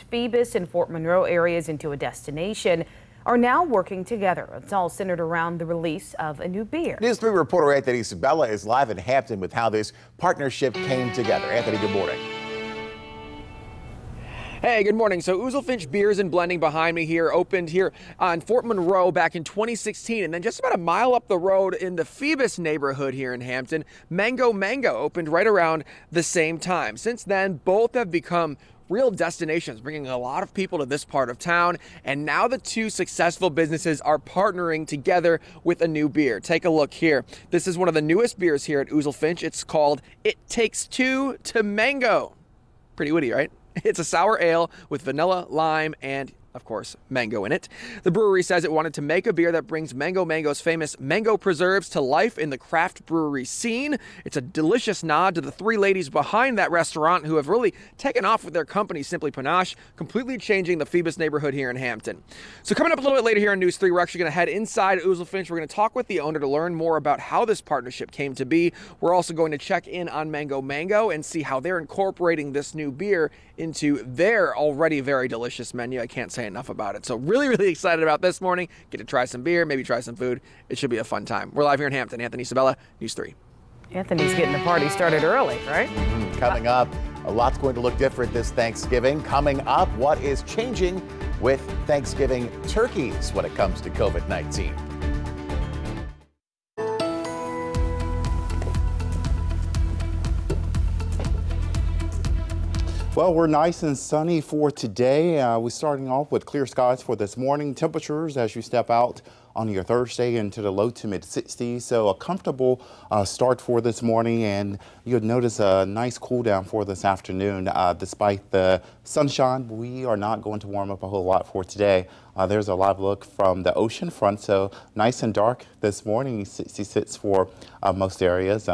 Phoebus and Fort Monroe areas into a destination are now working together. It's all centered around the release of a new beer. News 3 reporter Anthony Sabella is live in Hampton with how this partnership came together. Anthony, good morning. Hey, good morning. So OOZLEFINCH Beers and Blending behind me here opened here on Fort Monroe back in 2016. And then just about a mile up the road in the Phoebus neighborhood here in Hampton, MANGEAUX opened right around the same time. Since then, both have become real destinations, bringing a lot of people to this part of town. And now the two successful businesses are partnering together with a new beer. Take a look here. This is one of the newest beers here at OOZLEFINCH. It's called It Takes Two to Mango. Pretty witty, right? It's a sour ale with vanilla, lime, and of course, mango in it. The brewery says it wanted to make a beer that brings MANGEAUX's famous mango preserves to life in the craft brewery scene. It's a delicious nod to the three ladies behind that restaurant who have really taken off with their company, Simply Panache, completely changing the Phoebus neighborhood here in Hampton. So coming up a little bit later here on News 3, we're actually going to head inside OOZLEFINCH. We're going to talk with the owner to learn more about how this partnership came to be. We're also going to check in on MANGEAUX and see how they're incorporating this new beer into their already very delicious menu. I can't say enough about it. So really excited about this morning. Get to try some beer, maybe try some food. It should be a fun time. We're live here in Hampton. Anthony Sabella, News 3. Anthony's getting the party started early, right? Coming up, a lot's going to look different this Thanksgiving. Coming up, what is changing with Thanksgiving turkeys when it comes to COVID-19? Well, we're nice and sunny for today. We're starting off with clear skies for this morning. Temperatures as you step out on your Thursday into the low to mid 60s. So a comfortable start for this morning, and you'll notice a nice cool down for this afternoon. Despite the sunshine, we are not going to warm up a whole lot for today. There's a live look from the ocean front, so nice and dark this morning. 66 for most areas.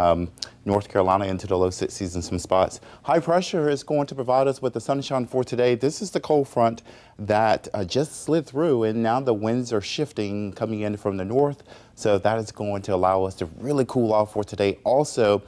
North Carolina into the low 60s in some spots. High pressure is going to provide us with the sunshine for today. This is the cold front that just slid through, and now the winds are shifting coming in from the north. So that is going to allow us to really cool off for today. Also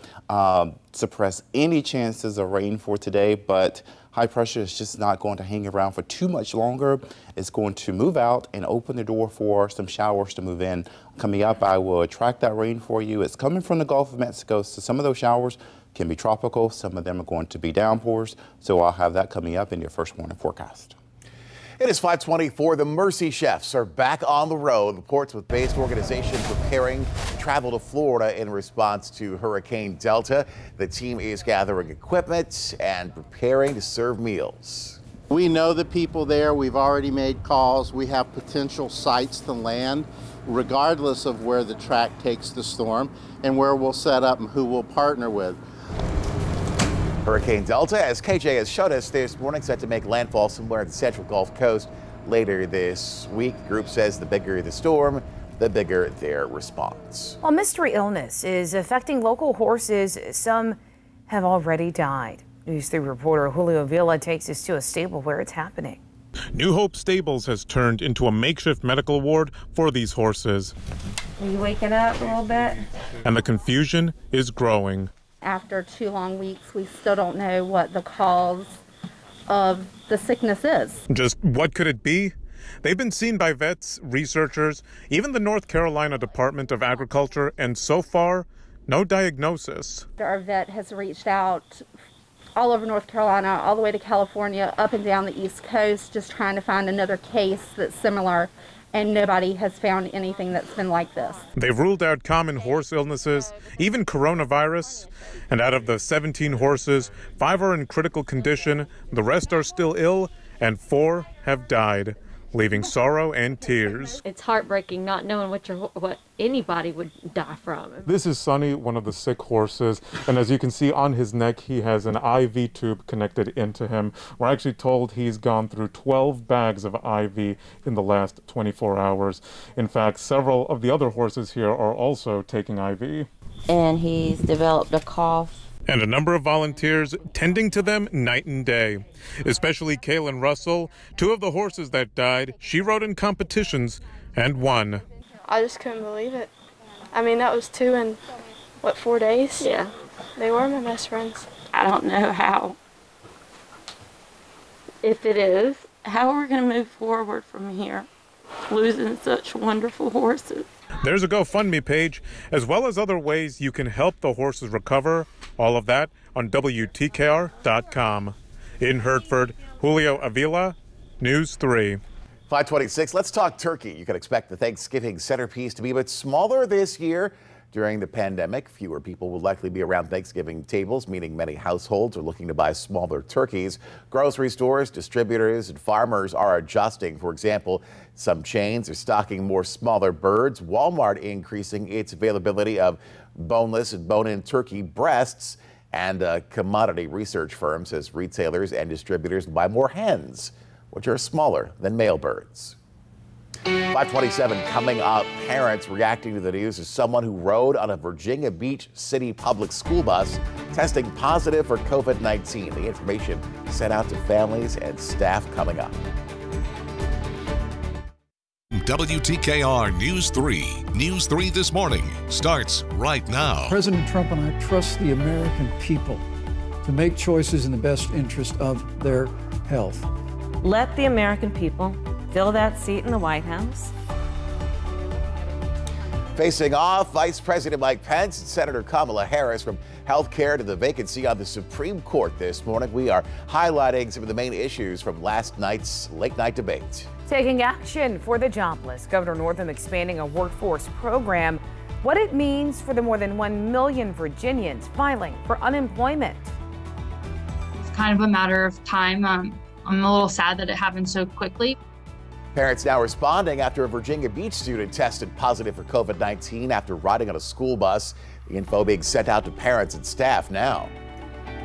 suppress any chances of rain for today, but high pressure is just not going to hang around for too much longer. It's going to move out and open the door for some showers to move in. Coming up, I will track that rain for you. It's coming from the Gulf of Mexico, so some of those showers can be tropical. Some of them are going to be downpours. So I'll have that coming up in your first morning forecast. It is 5:24. The Mercy Chefs are back on the road. Reports with based organization preparing to travel to Florida in response to Hurricane Delta. The team is gathering equipment and preparing to serve meals. We know the people there. We've already made calls. We have potential sites to land, regardless of where the track takes the storm and where we'll set up and who we'll partner with. Hurricane Delta, as KJ has showed us this morning, set to make landfall somewhere at the central Gulf Coast later this week. The group says the bigger the storm, the bigger their response. Well, mystery illness is affecting local horses. Some have already died. News 3 reporter Julio Villa takes us to a stable where it's happening. New Hope Stables has turned into a makeshift medical ward for these horses. Are you waking up a little bit? And the confusion is growing. After 2 long weeks, we still don't know what the cause of the sickness is. Just what could it be? They've been seen by vets, researchers, even the North Carolina Department of Agriculture, and so far, no diagnosis. Our vet has reached out all over North Carolina, all the way to California, up and down the East Coast, just trying to find another case that's similar, and nobody has found anything that's been like this. They've ruled out common horse illnesses, even coronavirus, and out of the 17 horses, 5 are in critical condition, the rest are still ill, and 4 have died, leaving sorrow and tears. It's heartbreaking not knowing what anybody would die from. This is Sonny, one of the sick horses, and as you can see on his neck, he has an IV tube connected into him. We're actually told he's gone through 12 bags of IV in the last 24 hours. In fact, several of the other horses here are also taking IV. And he's developed a cough. And a number of volunteers tending to them night and day, especially Kaylin Russell. 2 of the horses that died, she rode in competitions and won. I just couldn't believe it. I mean, that was 2 in, 4 days? Yeah. They were my best friends. I don't know how if it is, how are we going to move forward from here, losing such wonderful horses? There's a GoFundMe page, as well as other ways you can help the horses recover. All of that on WTKR.com. In Hertford, Julio Avila, News 3. 526, let's talk turkey. You can expect the Thanksgiving centerpiece to be a bit smaller this year. During the pandemic, fewer people will likely be around Thanksgiving tables, meaning many households are looking to buy smaller turkeys. Grocery stores, distributors, and farmers are adjusting. For example, some chains are stocking more smaller birds. Walmart increasing its availability of boneless and bone-in turkey breasts. And a commodity research firm says retailers and distributors will buy more hens, which are smaller than male birds. 527 coming up. Parents reacting to the news as someone who rode on a Virginia Beach City public school bus testing positive for COVID-19. The information sent out to families and staff coming up. WTKR News 3. News 3 this morning starts right now. President Trump and I trust the American people to make choices in the best interest of their health. Let the American people fill that seat in the White House. Facing off, Vice President Mike Pence and Senator Kamala Harris from health care to the vacancy on the Supreme Court this morning. We are highlighting some of the main issues from last night's late night debate. Taking action for the jobless. Governor Northam expanding a workforce program. What it means for the more than 1 million Virginians filing for unemployment. It's kind of a matter of time. I'm a little sad that it happened so quickly. Parents now responding after a Virginia Beach student tested positive for COVID-19 after riding on a school bus. The info being sent out to parents and staff now.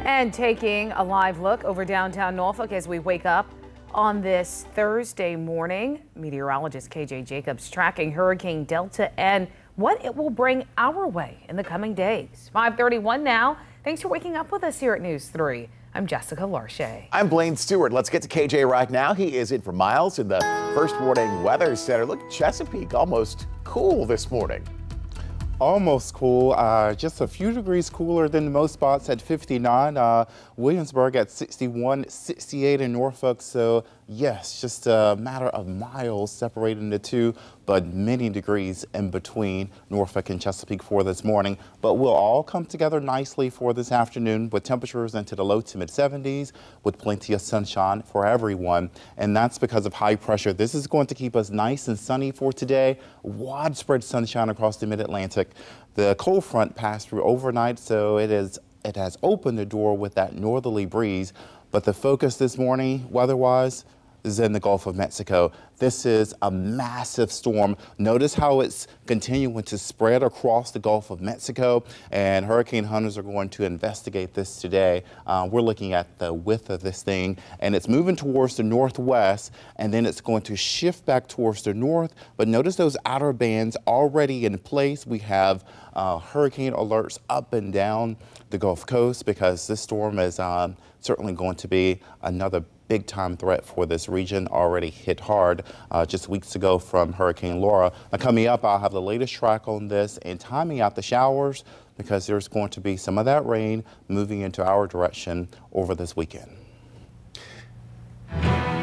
And taking a live look over downtown Norfolk as we wake up on this Thursday morning. Meteorologist KJ Jacobs tracking Hurricane Delta and what it will bring our way in the coming days. 5:31 now. Thanks for waking up with us here at News 3. I'm Jessica Larche. I'm Blaine Stewart. Let's get to KJ right now. He is in for Miles in the First Warning Weather Center. Look, Chesapeake almost cool this morning. Almost cool, just a few degrees cooler than most spots at 59. Williamsburg at 61, 68 in Norfolk. So yes, just a matter of miles separating the two, but many degrees in between Norfolk and Chesapeake for this morning. But we'll all come together nicely for this afternoon with temperatures into the low to mid 70s with plenty of sunshine for everyone. And that's because of high pressure. This is going to keep us nice and sunny for today. Widespread sunshine across the mid-Atlantic. The cold front passed through overnight, so it has opened the door with that northerly breeze. But the focus this morning, weather-wise, is in the Gulf of Mexico. This is a massive storm. Notice how it's continuing to spread across the Gulf of Mexico, and hurricane hunters are going to investigate this today. We're looking at the width of this thing, and it's moving towards the northwest, and then it's going to shift back towards the north. But notice those outer bands already in place. We have hurricane alerts up and down the Gulf Coast because this storm is certainly going to be another big-time threat for this region, already hit hard just weeks ago from Hurricane Laura. Now, coming up, I'll have the latest track on this and timing out the showers because there's going to be some of that rain moving into our direction over this weekend.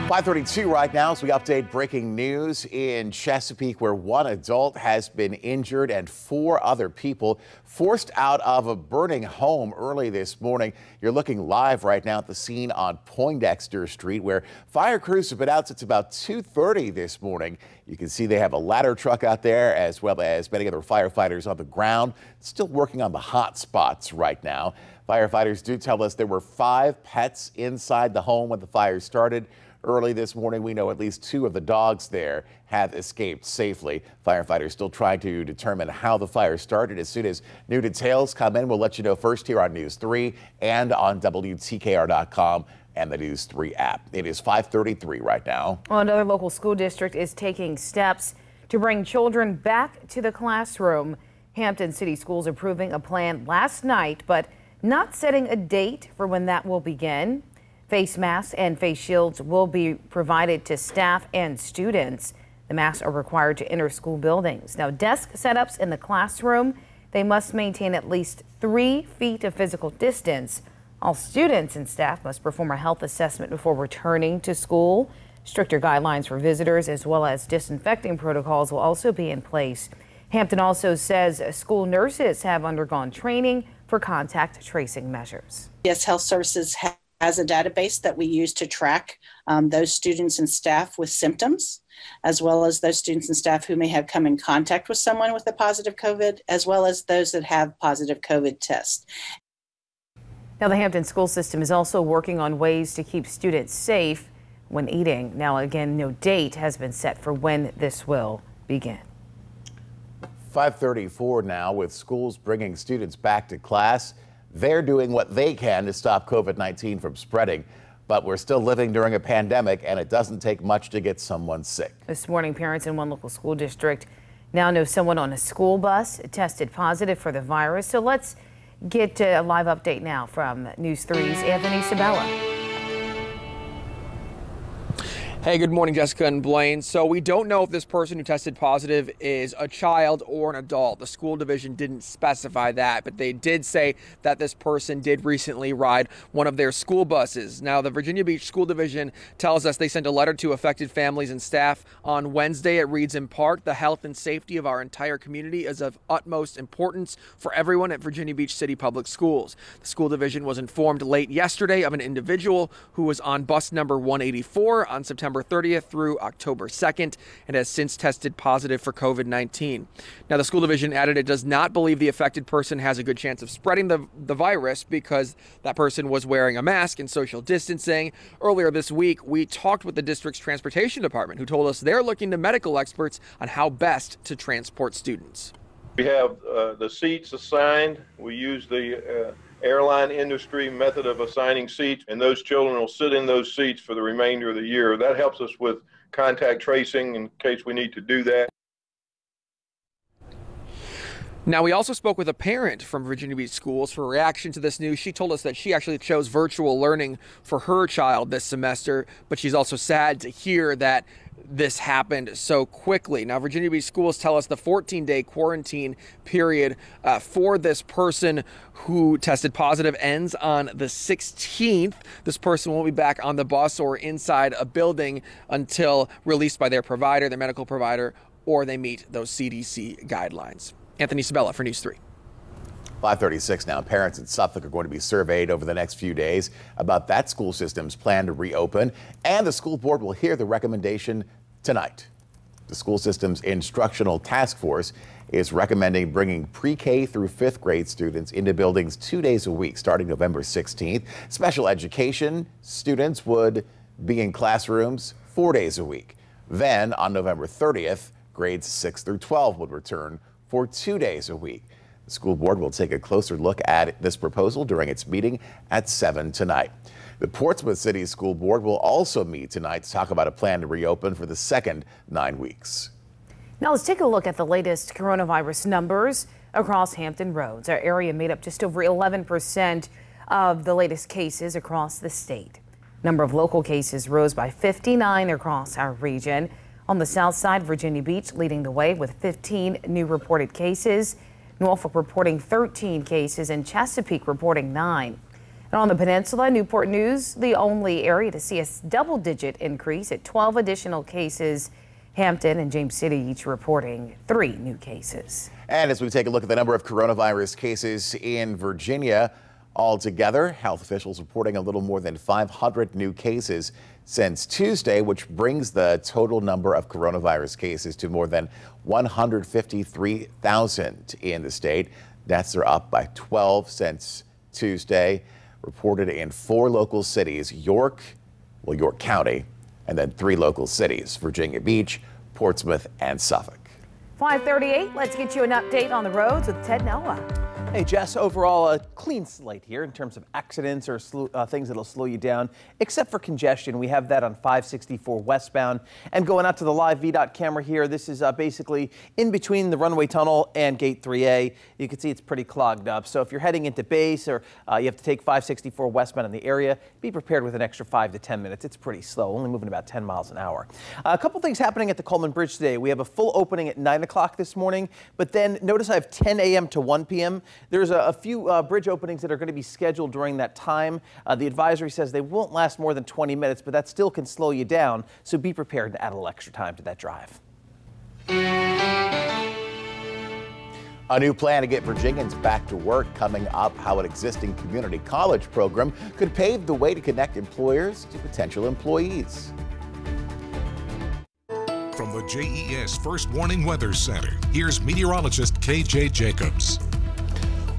5:32 right now as we update breaking news in Chesapeake, where one adult has been injured and 4 other people forced out of a burning home early this morning. You're looking live right now at the scene on Poindexter Street, where fire crews have been out since about 2:30 this morning. You can see they have a ladder truck out there, as well as many other firefighters on the ground, still working on the hot spots right now. Firefighters do tell us there were 5 pets inside the home when the fire started. Early this morning, we know at least 2 of the dogs there have escaped safely. Firefighters still trying to determine how the fire started. As soon as new details come in, we'll let you know first here on News 3 and on WTKR.com and the News 3 app. It is 5:33 right now. Well, another local school district is taking steps to bring children back to the classroom. Hampton City Schools approving a plan last night, but not setting a date for when that will begin. Face masks and face shields will be provided to staff and students. The masks are required to enter school buildings. Now, desk setups in the classroom, they must maintain at least 3 feet of physical distance All students and staff must perform a health assessment before returning to school. Stricter guidelines for visitors as well as disinfecting protocols will also be in place. Hampton also says school nurses have undergone training for contact tracing measures. Yes, Health Services has a database that we use to track those students and staff with symptoms, as well as those students and staff who may have come in contact with someone with a positive COVID, as well as those that have positive COVID tests. Now, the Hampton school system is also working on ways to keep students safe when eating. Now, again, no date has been set for when this will begin. 5:34 now, with schools bringing students back to class. They're doing what they can to stop COVID-19 from spreading, but we're still living during a pandemic, and it doesn't take much to get someone sick. This morning, parents in one local school district now know someone on a school bus tested positive for the virus. So let's get a live update now from News 3's Anthony Sabella. Hey, good morning, Jessica and Blaine. So we don't know if this person who tested positive is a child or an adult. The school division didn't specify that, but they did say that this person did recently ride one of their school buses. Now, the Virginia Beach School Division tells us they sent a letter to affected families and staff on Wednesday. It reads, in part, the health and safety of our entire community is of utmost importance for everyone at Virginia Beach City Public Schools. The school division was informed late yesterday of an individual who was on bus number 184 on September 30th through October 2nd and has since tested positive for COVID-19. Now, the school division added it does not believe the affected person has a good chance of spreading the virus because that person was wearing a mask and social distancing. Earlier this week, we talked with the district's transportation department, who told us they're looking to medical experts on how best to transport students. We have the seats assigned. We use the airline industry method of assigning seats, and those children will sit in those seats for the remainder of the year. That helps us with contact tracing in case we need to do that. Now, we also spoke with a parent from Virginia Beach Schools for reaction to this news. She told us that she actually chose virtual learning for her child this semester, but she's also sad to hear that this happened so quickly. Now, Virginia Beach Schools tell us the 14-day quarantine period for this person who tested positive ends on the 16th. This person won't be back on the bus or inside a building until released by their provider, their medical provider, or they meet those CDC guidelines. Anthony Sabella for News 3. 5:36 now. Parents in Suffolk are going to be surveyed over the next few days about that school system's plan to reopen, and the school board will hear the recommendation tonight. The school system's instructional task force is recommending bringing pre-K through 5th grade students into buildings 2 days a week starting November 16th. Special education students would be in classrooms 4 days a week. Then on November 30th, grades 6 through 12 would return for 2 days a week. The school board will take a closer look at this proposal during its meeting at 7 tonight. The Portsmouth City School Board will also meet tonight to talk about a plan to reopen for the second 9 weeks. Now let's take a look at the latest coronavirus numbers across Hampton roads. Our area made up just over 11% of the latest cases across the state. Number of local cases rose by 59 across our region. On the south side, Virginia Beach leading the way with 15 new reported cases. Norfolk reporting 13 cases and Chesapeake reporting 9. And on the peninsula, Newport News, the only area to see a double-digit increase at 12 additional cases. Hampton and James City each reporting 3 new cases. And as we take a look at the number of coronavirus cases in Virginia, altogether, health officials reporting a little more than 500 new cases since Tuesday, which brings the total number of coronavirus cases to more than 153,000 in the state. Deaths are up by 12 since Tuesday, reported in 4 local cities, York County, and then 3 local cities, Virginia Beach, Portsmouth, and Suffolk. 5:38, let's get you an update on the roads with Ted Noah. Hey Jess, overall a clean slate here in terms of accidents or things that'll slow you down, except for congestion. We have that on 564 westbound. And going out to the live VDOT camera here, this is basically in between the runway tunnel and gate 3A. You can see it's pretty clogged up. So if you're heading into base or you have to take 564 westbound in the area, be prepared with an extra 5 to 10 minutes. It's pretty slow, only moving about 10 miles an hour. A couple things happening at the Coleman Bridge today. We have a full opening at 9 o'clock this morning, but then notice I have 10 a.m. to 1 p.m. There's a few bridge openings that are going to be scheduled during that time. The advisory says they won't last more than 20 minutes, but that still can slow you down. So be prepared to add a little extra time to that drive. A new plan to get Virginians back to work coming up, how an existing community college program could pave the way to connect employers to potential employees. From the JES First Warning Weather Center, here's meteorologist KJ Jacobs.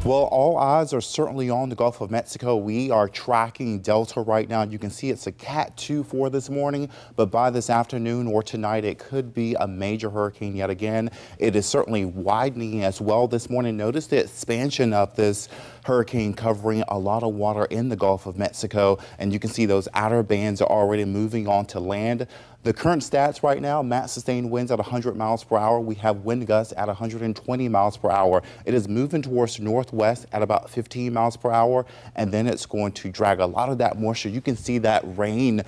Well, all eyes are certainly on the Gulf of Mexico. We are tracking Delta right now. You can see it's a Cat 2 for this morning, but by this afternoon or tonight, it could be a major hurricane yet again. It is certainly widening as well this morning. Notice the expansion of this hurricane covering a lot of water in the Gulf of Mexico, and you can see those outer bands are already moving on to land. The current stats right now, max sustained winds at 100 miles per hour. We have wind gusts at 120 miles per hour. It is moving towards northwest at about 15 miles per hour, and then it's going to drag a lot of that moisture. You can see that rain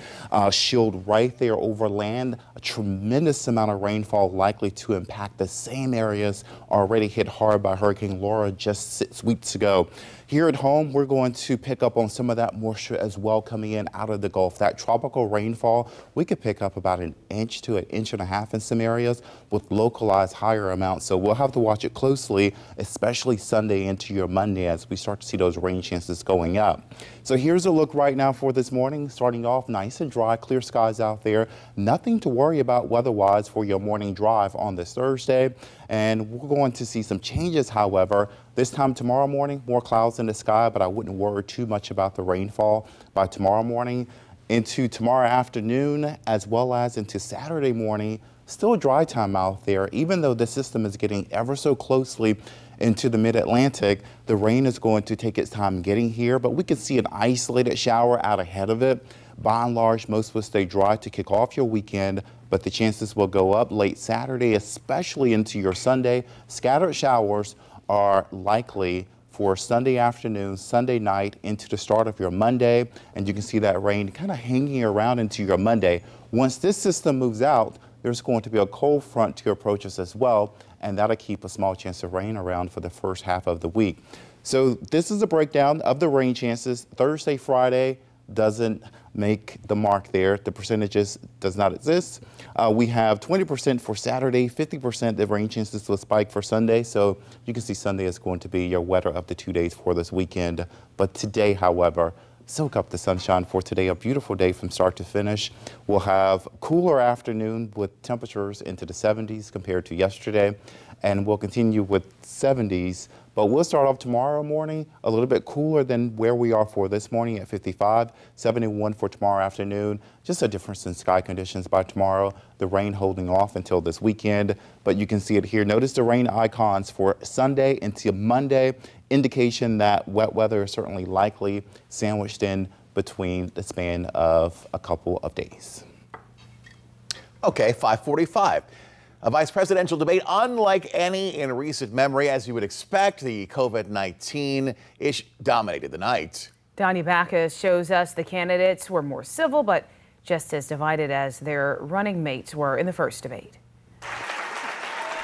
shield right there over land. A tremendous amount of rainfall likely to impact the same areas already hit hard by Hurricane Laura just 6 weeks ago. Here at home, we're going to pick up on some of that moisture as well coming in out of the Gulf. That tropical rainfall, we could pick up about 1 inch to 1.5 inches in some areas with localized higher amounts. So we'll have to watch it closely, especially Sunday into your Monday as we start to see those rain chances going up. So here's a look right now for this morning. Starting off nice and dry, clear skies out there. Nothing to worry about weather-wise for your morning drive on this Thursday. And we're going to see some changes, however. This time tomorrow morning, more clouds in the sky, but I wouldn't worry too much about the rainfall by tomorrow morning. Into tomorrow afternoon, as well as into Saturday morning, still a dry time out there. Even though the system is getting ever so closely into the mid-Atlantic, the rain is going to take its time getting here, but we can see an isolated shower out ahead of it. By and large, most will stay dry to kick off your weekend, but the chances will go up late Saturday, especially into your Sunday. Scattered showers are likely for Sunday afternoon, Sunday night, into the start of your Monday, and you can see that rain kind of hanging around into your Monday. Once this system moves out, there's going to be a cold front to approach us as well, and that'll keep a small chance of rain around for the first half of the week. So this is a breakdown of the rain chances. Thursday, Friday doesn't make the mark there. The percentages does not exist. We have 20% for Saturday, 50% the rain chances will spike for Sunday. So you can see Sunday is going to be your wetter of the 2 days for this weekend. But today, however, soak up the sunshine for today. A beautiful day from start to finish. We'll have cooler afternoon with temperatures into the 70s compared to yesterday. And we'll continue with 70s. But we'll start off tomorrow morning a little bit cooler than where we are for this morning at 55, 71 for tomorrow afternoon. Just a difference in sky conditions by tomorrow. The rain holding off until this weekend, but you can see it here. Notice the rain icons for Sunday into Monday. Indication that wet weather is certainly likely sandwiched in between the span of a couple of days. Okay, 5:45. A vice presidential debate unlike any in recent memory. As you would expect, the COVID-19 issue dominated the night. Donnie Bacchus shows us the candidates were more civil, but just as divided as their running mates were in the first debate.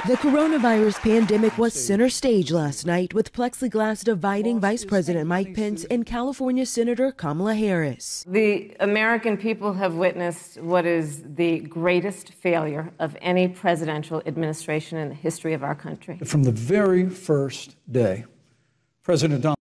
The coronavirus pandemic was center stage last night with plexiglass dividing Vice President Mike Pence and California Senator Kamala Harris. The American people have witnessed what is the greatest failure of any presidential administration in the history of our country. From the very first day, President Donald